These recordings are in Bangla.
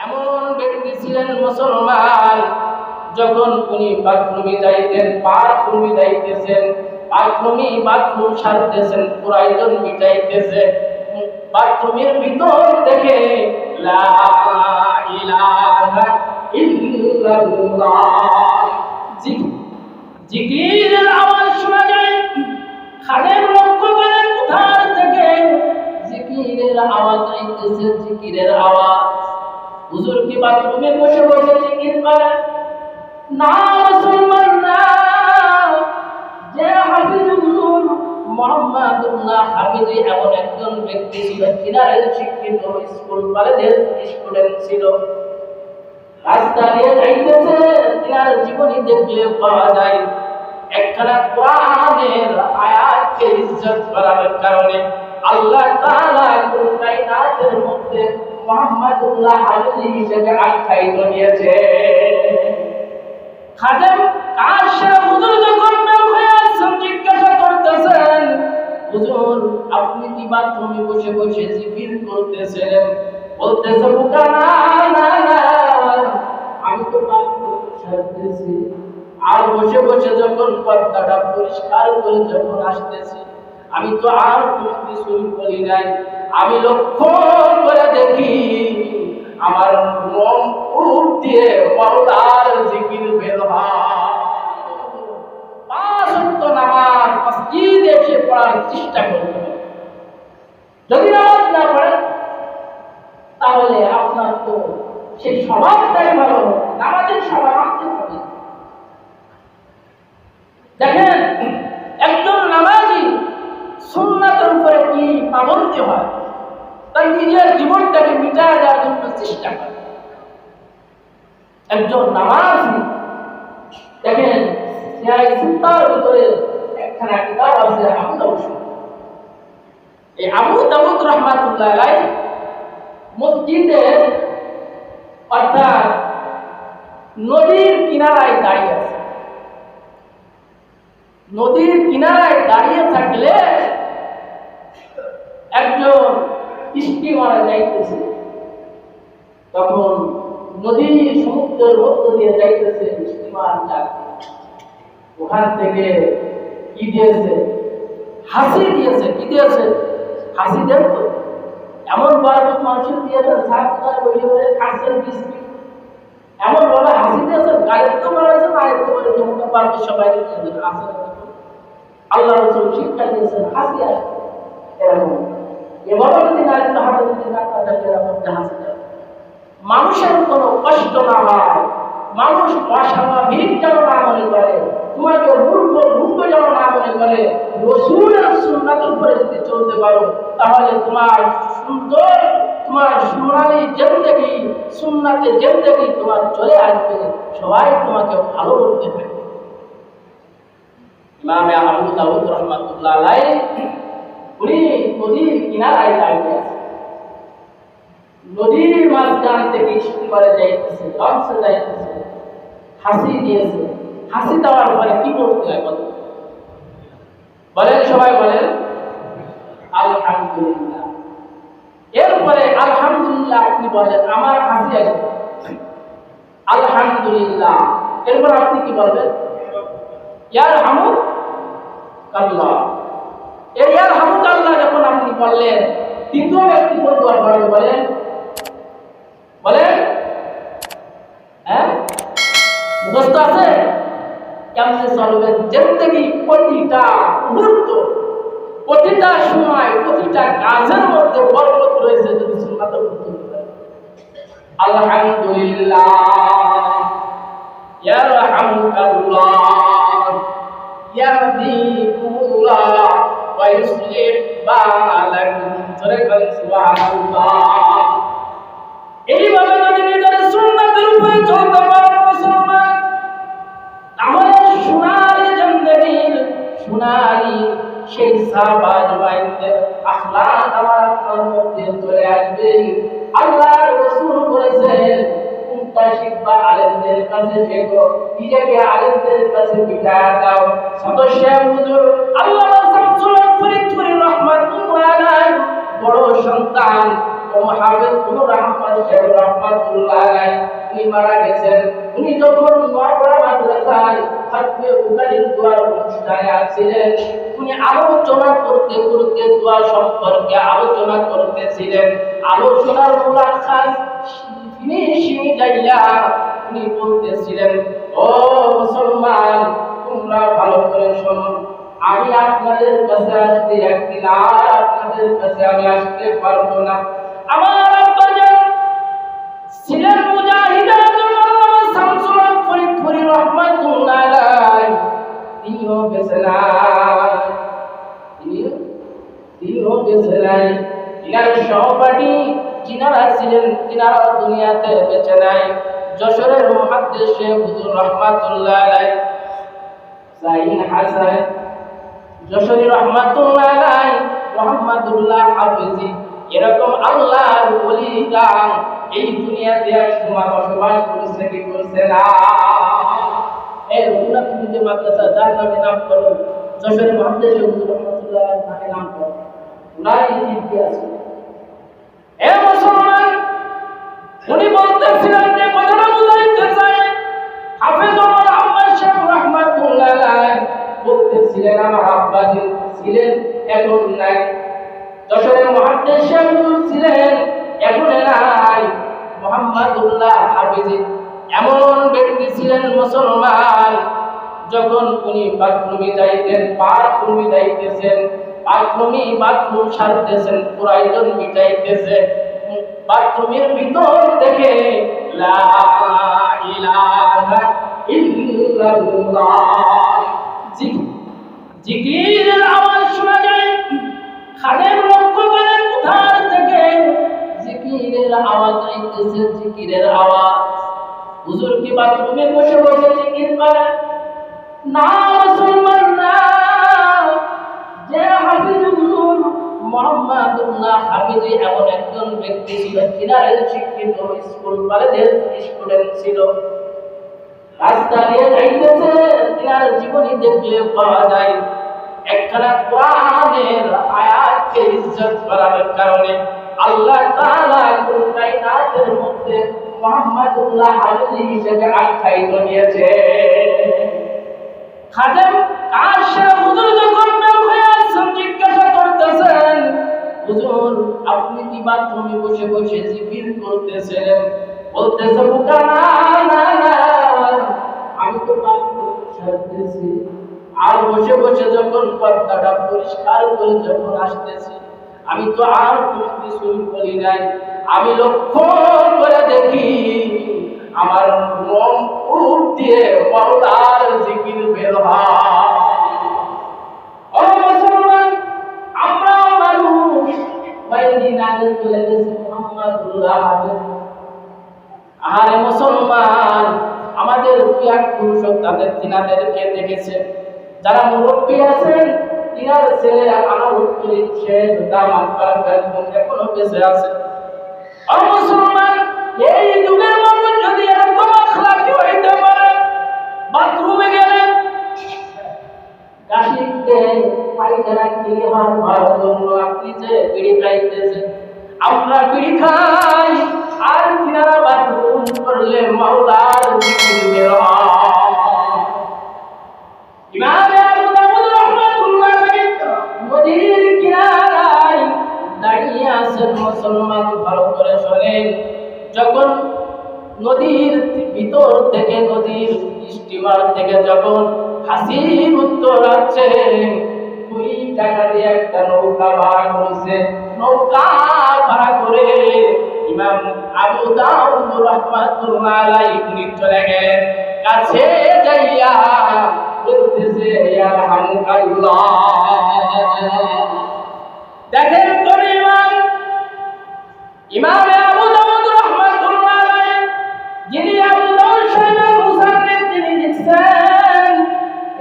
এমন ব্যক্তি ছিলেন মুসলমান, যখন উনি বাথরুমে যাইতেন, বাথরুমে যাইতেছেন, বাথরুম সারতেছেন, প্রয়োজন মিটাইতেছেন, বাথরুমের ভিতর থেকে লা ইলাহা ইল্লাল্লাহ জিকিরের আওয়াজ শোনা যায়। খাদের লক্ষ্য করে কোথার থেকে জিকিরের আওয়াজ আইতেছে, জিকিরের আওয়াজ। হুজুর কি বাথরুমে বসে বসে জিকির করে? না মুসলমান না। যে হাফিজ হুজুর মুহাম্মদুল্লাহ হাফিজি এমন একজন ব্যক্তি ছিল, যিনার শিক্ষিত স্কুল কলেজের স্টুডেন্ট ছিল। রাস্তা দিয়ে যাইতেছে, যিনার জীবনী দেখলে পাওয়া যায় একখানা কোরআনের আয়াতকে ইজ্জত করার কারণে আল্লাহ তাআলা কোন কায়নাতের মধ্যে মুহাম্মদুল্লাহ হাফিজি হিসেবে আখ্যায়িত নিয়েছে। খাদেম কাশেম হুজুর যখন বের হয়ে আসছেন, জিজ্ঞাসা করতেছেন, হুজুর আপনি কি বাথরুমে বসে বসে জিকির করতেছেন? বলতেছে, বুকা না না না, আমি তো বাথরুমে সারতেছি, আর বসে বসে যখন পর্দাটা পরিষ্কার করে যখন আসতেছি, আমি তো আর কোনো কিছুই বলি নাই। আমি লক্ষ্য করে দেখি আমার মন দিয়ে মওলার জিকির বের হয়। পাঁচ ওয়াক্ত নামাজ মসজিদে এসে পড়ার চেষ্টা করতে হবে। যদি নামাজ না পড়েন, তাহলে আপনার তো সেই স্বভাবটাই ভালো, নামাজের স্বভাব আনতে হবে। দেখেন, একজন নামাজি সুন্নাতের উপরে কি পাবন্দি হয়, তার নিজের জীবনটাকে মিটায় দেওয়ার জন্য চেষ্টা করে। একজন নামাজি দেখেন, সুন্নার ভিতরে একখানা কিতাব আছে, আবু দাউদ। এই আবু দাউদ রাহমাতুল্লাহ আলাইহি মসজিদে অর্থাৎ নদীর কিনারায় দাঁড়িয়ে আছে। নদীর কিনারায় দাঁড়িয়ে থাকলে একজন স্টিমার যাইতেছে, তখন নদী সমুদ্রের মধ্য দিয়ে যাইতেছে স্টিমার যাচ্ছে। ওখান থেকে কি দিয়েছে? হাসি দিয়েছে। কি দিয়েছে? হাসি দেন তো এমন বড় মানুষের দিয়েছে, সাত বসে বসে খাচ্ছেন বিস্কিট, এমন ভাবে হাসি দিয়েছে, গায়ের তো মারাইছে, মায়ের তো মারে, যেমন পারবে সবাই আসে। আল্লাহ রাসূল শিক্ষা দিয়েছেন হাসি আসে এরকম। এভাবে যদি নারীর হাতে যদি না থাকে, এরকম হাসি দেয়, মানুষের কোনো কষ্ট না হয়, মানুষ অস্বাভাবিক যেন না মনে করে, তোমাকে মূর্খ যেন না মনে করে, রাসূলের সুন্নাতের উপরে যদি চলতে পারো, তাহলে তোমার সুন্দর, তোমার সোনালী জিন্দেগি, সুন্নাতে জিন্দেগি তোমার চলে আসবে, সবাই তোমাকে ভালো করতে থাকবে। ইমাম আবু দাউদ রাহমাতুল্লাহ আলাইহি উনি নদীর কিনারায় দাঁড়িয়ে আছে। নদীর মাঝখান থেকে স্টিমারে যাইতেছে, লঞ্চে যাইতেছে, হাসি দিয়েছে। হাসি দেওয়ার পরে কি বলতে হয় বলেন? সবাই বলেন আলহামদুলিল্লাহ। এরপরে আলহামদুলিল্লাহ আপনি বলেন, আমার হাসি আসবে, আলহামদুলিল্লাহ। এরপর আপনি কি বলবেন? ইয়ারহামুকাল্লাহ। এই ইয়ারহামুকাল্লাহ যখন আপনি বললেন, তৃতীয় ব্যক্তি কোন দোয়া পড়বে বলেন? বলেন, হ্যাঁ মুখস্থ আছে? কেমনে চলবে জিন্দেগি? প্রতিটা মুহূর্ত, প্রতিটা সময়, প্রতিটা কাজের মধ্যে বরকত রয়েছে যদি সুন্নাতের উপর চলতে। আলহামদুলিল্লাহ, ইয়ারহামুকাল্লাহ, ইয়াহদিকুমুল্লাহ ওয়া ইউসলিহ বালাকুম। সুবহানাল্লাহ। এইভাবে যদি নিজের সুন্নাতের উপরে চলতে পারেন মুসলমান, তাহলে সোনালী জিন্দেগির সোনালী সেই সাবাজ বাইতের আখলাক আমার মধ্যে চলে আসবে। আল্লাহ রাসূল বলেছেন, তোমরা শিখবা আলেমদের কাছে শেখো, নিজেকে আলেমদের কাছে বিঠায় দাও। সদস্য হুজুর আল্লামা শামসুল ফরিদপুরি রাহমাতুল্লাহ আলাইহি বড় সন্তান ও হাফেজ রাহমান সাহেব নাই, উনি মারা গেছেন। উনি যখন নোয়াপাড়া মাদ্রাসায় হাফিজে বুখারীর দোয়ার অনুষ্ঠানে আসছিলেন, উনি আলোচনা করতে করতে দোয়া সম্পর্কে আলোচনা করতেছিলেন। আলোচনার মুলাকাত ফিনিশিং যাইয়া উনি বলতেছিলেন, ও মুসলমান, তোমরা ভালো করে শোনো, আমি আপনাদের কাছে আসতে একদিন আর আপনাদের কাছে আমি আসতে পারবো না। আমার আব্বাজান ছিলেন মুজাহিদ আজম আল্লামা শামসুল হক ফরিদপুরি রাহমাতুল্লাহ আলাইহি। তিনিও বেঁচে নাই, তিনিও বেঁচে নাই। তিনার সহপাঠী যিনারা ছিলেন তিনারাও দুনিয়াতে বেঁচে নাই। যশোরের মুহাদ্দিস শেখ হুজুর রাহমাতুল্লাহ আলাইহি সাইন হাসান যশোরী রাহমাতুল্লাহ আলাইহি, মুহাম্মাদুল্লাহ হাফেজি, এরকম আল্লাহর ওলিরা এই দুনিয়াতে এক সময় বসবাস করছে কি করছে না? এই রঘুনাথ তুমি যে মাদ্রাসা যার নামে নাম করো, যশোরী মুহাদ্দিস শেখ হুজুর রাহমাতুল্লাহ আলাইহি নামে নাম করো, উনারই ইতিহাস। এ মুসলমান, উনি বলতেছিলেন যে কথাটা বুঝাইতে চাই, হাফেজ ওমর আহমদ শেখ রাহমাতুল্লাহ আলাইহি বলতেছিলেন, আমার আব্বা ছিলেন, এখন নাই। যশোরের মুহাদ্দিস শেখ ছিলেন, এখন নাই। মুহাম্মাদুল্লাহ হাফেজি এমন ব্যক্তি ছিলেন মুসলমান, যখন উনি বাথরুমে যাইতেন, বাথরুমে যাইতেছেন, বাথরুম সারতেছেন, প্রয়োজন মিটাইতেছে, বাথরুমের ভিতর থেকে লা ইলাহা ইল্লাল্লাহ জিকিরের আওয়াজ শোনা যায়। খাদেম লক্ষ্য করেন কোথার থেকে জিকিরের আওয়াজ আইতেছে, জিকিরের আওয়াজ। হুজুর কি বাথরুমে বসে বসে জিকির করেন? না মুসলমান, না। যে হাফেজ হুজুর মুহাম্মাদুল্লাহ হাফেজি এমন একজন ব্যক্তি ছিলেন, তিনার শিক্ষিত স্কুল কলেজের স্টুডেন্ট ছিল। রাস্তা দিয়ে যাইতেছে, তিনার জীবনী দেখলে পাওয়া যায় একখানা কোরআনের আয়াতকে ইজ্জত করার কারণে আল্লাহ তাআলা কুল কায়নাতের মধ্যে মুহাম্মাদুল্লাহ হাফেজি হিসেবে আখ্যায়িত নিয়েছে। খাদেম কাশেম হুজুর যখন বের হয়ে আসছেন, জিজ্ঞাসা করতেছেন, হুজুর আপনি কি বাথরুমে বসে বসে জিকির করতেছিলেন? বলতেছে, না না না, আমি তো বাথরুম সারতেছি, আর বসে বসে যখন পর্দাটা পরিষ্কার করে যখন আসতেছি, আমি তো আর কোনো কিছুই বলি নাই। আমি লক্ষ্য করে দেখি আমার মন খুব দিয়ে মাওলার জিকির বের হয়। ও মুসলমান, আমরা মানুষ কয়েকদিন আগে চলে গেছে মুহাম্মাদুল্লাহ হাফেজ। আরে মুসলমান, আমাদের দুই এক পুরুষ তাদের তিনাদেরকে দেখেছে, যারা মুরব্বী আছেন তিনার ছেলে আনারুদ্দিন শেখ দামাত বারকাতুহু এখনো বেঁচে আছে। ও মুসলমান, এই যুগের মানুষ যদি এরকম আখলাকি হইতে পারে, বাথরুমে গেলে কাশিতে পায়খানা ক্লিয়ার হওয়ার জন্য আপনি যে বিড়ি খাইতেছেন, আমরা বিড়ি খাই, আর তিনারা বাথরুম করলে মাওলার জিকির বের হয়। ইমামে আবু দাউদ রাহমাতুল্লাহ আলাইহি নদীর কিনারায় দাঁড়িয়ে আছেন। মুসলমান ভালো করে শোনেন, যখন নদীর ভিতর থেকে, নদীর স্টিমার থেকে যখন হাসির উত্তর আছে, 2 টাকা দিয়ে একটা নৌকা ভাড়া করেছে। নৌকা ভাড়া করে ইমাম আবু দাউদ রাহমাতুল্লাহ আলাইহি উনি চলে গেলেন। কাছে যাইয়া বলতেছে, আলহামদুলিল্লাহ। দেখেন কোন ইমামে আবু দাউদ রাহমাতুল্লাহ আলাইহি, যিনি আবু দাউদ শরীফের মুসান্নিফ, তিনি লিখছেন,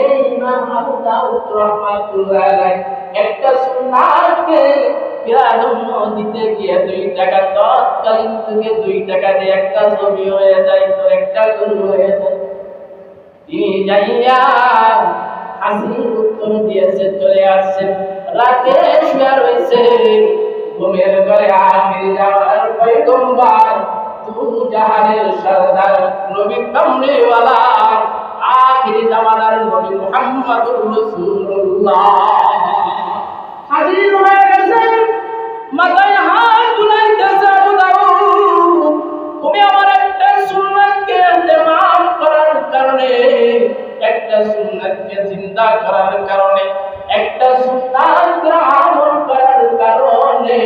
এই ইমাম আবু দাউদ রাহমাতুল্লাহ আলাইহি একটা সুন্নাহকে প্রাধান্য দিতে গিয়ে 2 টাকা, তৎকালীন যুগে 2 টাকা দিয়ে একটা জমি হয়ে যায়, তো একটা গরু হয়ে যায়। তিনি যাইয়া হাসির উত্তর দিয়েছে, চলে আসছেন। রাতে শুয়ে রয়েছে ঘুমের ঘরে আখির যাওয়ার পয়গম্বর দু জাহানের সরদার নবী কামলিওয়ালা আখিরি জামানার নবী মুহাম্মদুর রাসূলুল্লাহ হাজির হয়ে গেছেন। মাথায় হাত বুলাইতেছে, আবু দাউদ তুমি আমার একটা সুন্নাতকে ইমাম করার কারণে, একটা সুন্নাতকে জিন্দা করার কারণে, একটা সুন্নাতকে আমল করার কারণে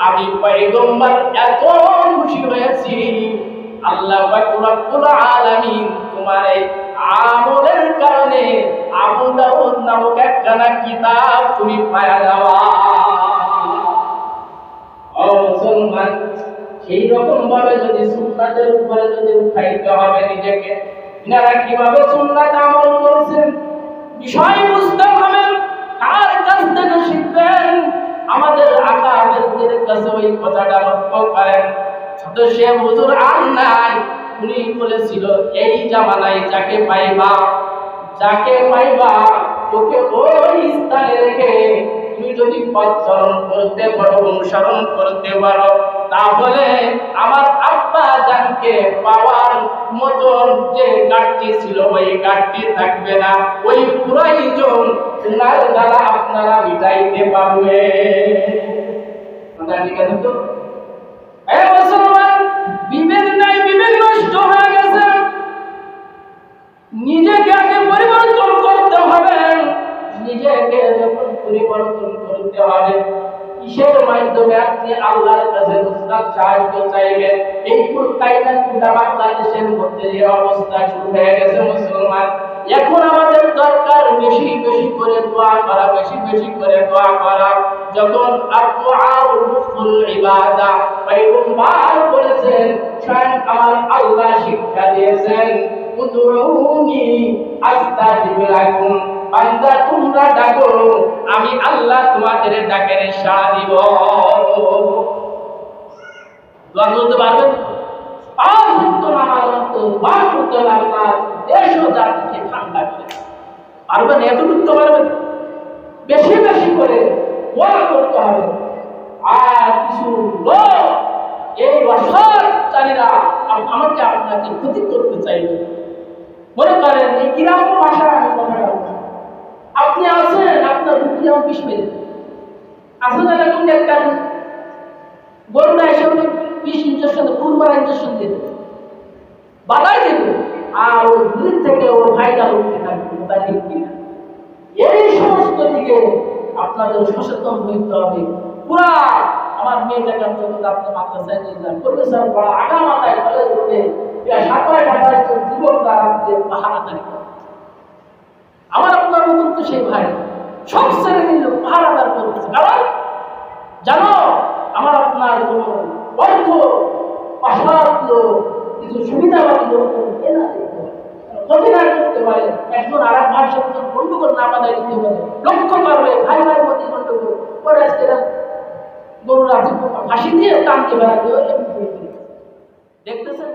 আমি পয়গম্বর এত খুশি হয়েছি। আল্লাহ পাক রব্বুল আলামিন তোমার এই আমলের কারণে আবু দাউদ নামক একখানা কিতাব তুমি পায়া যাওয়া। ও মুসলমান, সেই রকম ভাবে যদি সুন্নাতের উপরে যদি উঠাইতে হবে নিজেকে, ইনারা কিভাবে সুন্নাত আমল করেছেন বিষয় বুঝতে হবে। কার কাছ থেকে শিখবেন? আমাদের আকা আমাদের কাছে ওই কথাটা লক্ষ্য করেন। সদস্য হুজুর আর নাই, উনি বলেছিল এই জামানায় যাকে পাইবা তোকে ওই স্থানে রেখে তুমি যদি পথ চলন করতে পারো, অনুসরণ করতে পারো, তাহলে আমার আব্বা জানকে পাওয়ার মতন যে ঘাটতি ছিল ওই ঘাটতি থাকবে না। ওই প্রয়োজন উনার দ্বারা আপনারা মিটাইতে পারবে। ঠিক আছে তো? মুসলমান, বিবেক নাই, বিবেক নষ্ট হয়ে গেছে। নিজেকে আগে পরিবর্তন করতে হবে। নিজেকে যখন পরিবর্তন করতে হবে, কিসের মাধ্যমে আপনি আল্লাহর কাছে সাহায্য চাইবেন? এই পুরো বাংলাদেশের মধ্যে যে অবস্থা শুরু হয়ে গেছে মুসলমান, এখন আমাদের দরকার বেশি বেশি করে দোয়া করা, বেশি বেশি করে দোয়া করা। যখন ইবাদা পয়গম্বর বলেছেন, স্বয়ং আমার আল্লাহ শিক্ষা দিয়েছেন, উদউনি আস্তাজিব লাকুম, বান্দা তোমরা ডাকো, আমি আল্লাহ তোমাদের ডাকের সাড়া দিব। দোয়া করতে পারবেন? দেশ ও জাতিকে ঠান্ডা করে পারবেন? এতটুকু তো পারবেন। বেশি বেশি করে দোয়া করতে হবে। আর কিছু লোক এই অসৎচারীরা আমাকে আপনাকে ক্ষতি করতে চাইবে। মনে করেন এই গ্রাম্য ভাষায় আমি কথা বলছি, আপনি আছেন আপনার বুদ্ধি আমার বিষ মেরে আসেন না, এরকম একটা গরুটা এসে বিষ ইঞ্জেকশন, পূর্বার ইঞ্জেকশন দিয়ে দেবে, বাধাই দেবে, আর ওই দূর থেকে ওর ভাইরাল উঠতে থাকবে। তাই ঠিক কিনা? এই সমস্ত দিকে আপনাদের সচেতন হইতে হবে। পুরা আমার মেয়েটাকে আপনি মাদ্রাসায় নিয়ে যান, প্রফেসর বড় আগা মাথায় কলেজ উঠে সাঁতার যুবকরা রাখতে পাহারাদারি করে। আমার আপনার মতন তো সেই ভাই সব ছেড়ে নিল, পাহারাদার করতেছে। কারণ জানো আমার আপনার কোন অর্থ পাশাত্য কিছু সুবিধাবাদী লোক ক্ষতি না করতে পারে। একজন আর এক ভাইয়ের সাথে গন্ডগোল না বাধাই দিতে পারে, লক্ষ্য করবে ভাই ভাইয়ের মধ্যে গন্ডগোল পরে আজকে গরুর ফাঁসি দিয়ে টানতে বেড়াতে দেখতেছেন।